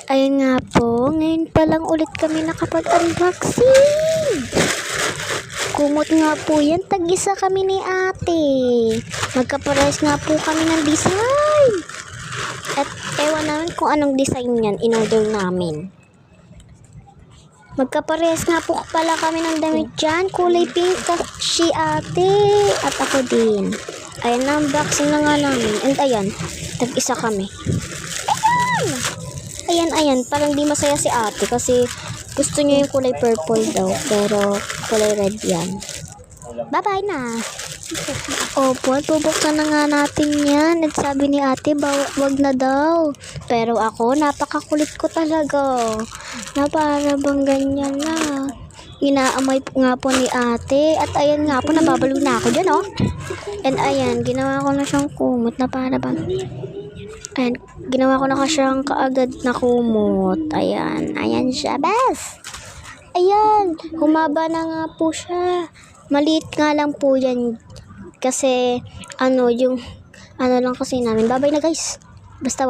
Ayun nga po, ngayon pa lang ulit kami nakapag-unboxing. Kumot nga po yan, tag-isa kami ni ate. Magkapares nga po kami ng design. At ewan namin kung anong design yan, in-order namin. Magkapares nga po pala kami ng damit dyan, kulay pink si ate. At ako din. Ayan, na-unboxing na nga namin. And ayan, tag-isa kami. Ayan, parang di masaya si ate kasi gusto niya yung kulay purple daw, pero kulay red yan. Bye-bye na. Opo, bubuksan na nga natin yan. At sabi ni ate, wag na daw. Pero ako, napakakulit ko talaga. Na para bang ganyan na. Inaamay nga po ni ate. At ayan nga po, nababalo na ako dyan, oh. And ayan, ginawa ko na siyang kumot na para bang... Ayan, ginawa ko na siyang kaagad na kumot. Ayan siya, bes. Ayan, humaba na nga po siya. Maliit nga lang po yan. Kasi, yung lang kasi namin. Bye-bye na guys. Basta